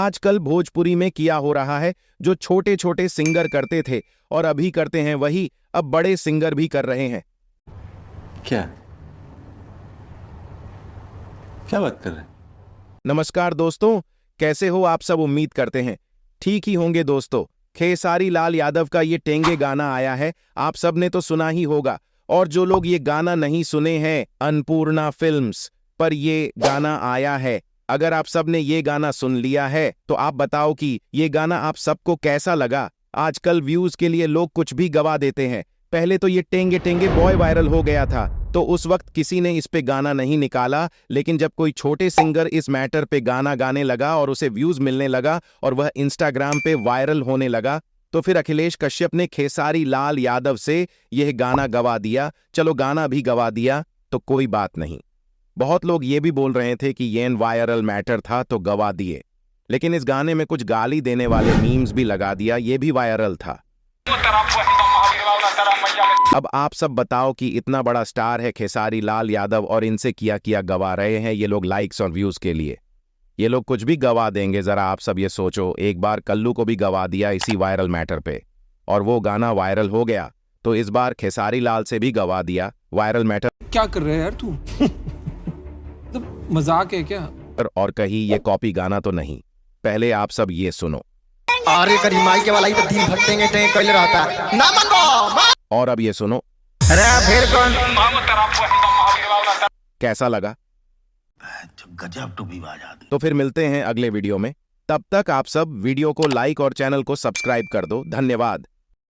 आजकल भोजपुरी में किया हो रहा है जो छोटे छोटे सिंगर करते थे और अभी करते हैं वही अब बड़े सिंगर भी कर रहे हैं। क्या क्या बात कर रहे हैं? नमस्कार दोस्तों, कैसे हो आप सब? उम्मीद करते हैं ठीक ही होंगे। दोस्तों, खेसारी लाल यादव का ये टेंगे गाना आया है, आप सब ने तो सुना ही होगा। और जो लोग ये गाना नहीं सुने हैं, अन्नपूर्णा फिल्म्स पर ये गाना आया है। अगर आप सब ने ये गाना सुन लिया है तो आप बताओ कि ये गाना आप सबको कैसा लगा। आजकल व्यूज के लिए लोग कुछ भी गवा देते हैं। पहले तो ये टेंगे टेंगे बॉय वायरल हो गया था तो उस वक्त किसी ने इस पे गाना नहीं निकाला, लेकिन जब कोई छोटे सिंगर इस मैटर पे गाना गाने लगा और उसे व्यूज मिलने लगा और वह इंस्टाग्राम पे वायरल होने लगा, तो फिर अखिलेश कश्यप ने खेसारी लाल यादव से यह गाना गवा दिया। चलो गाना भी गवा दिया तो कोई बात नहीं। बहुत लोग ये भी बोल रहे थे कि ये वायरल मैटर था तो गवा दिए, लेकिन इस गाने में कुछ गाली देने वाले मीम्स भी लगा दिया, ये भी वायरल था। अब आप सब बताओ कि इतना बड़ा स्टार है खेसारी लाल यादव और इनसे किया गवा रहे हैं ये लोग लाइक्स और व्यूज के लिए। ये लोग कुछ भी गवा देंगे। जरा आप सब ये सोचो, एक बार कल्लू को भी गवा दिया इसी वायरल मैटर पे और वो गाना वायरल हो गया, तो इस बार खेसारी लाल से भी गवा दिया वायरल मैटर। क्या कर रहे हैं यार तू? मजाक है क्या? और कहीं ये कॉपी गाना तो नहीं। पहले आप सब ये सुनो। अरे करीमाई के वाला ही तो दिन भर टेंगे टेंगे कैले रहता है ना मनबो। और अब ये सुनो। अरे फिर कौन? कैसा लगा? गजब टू भी आजादी। तो फिर मिलते हैं अगले वीडियो में। तब तक आप सब वीडियो को लाइक और चैनल को सब्सक्राइब कर दो। धन्यवाद।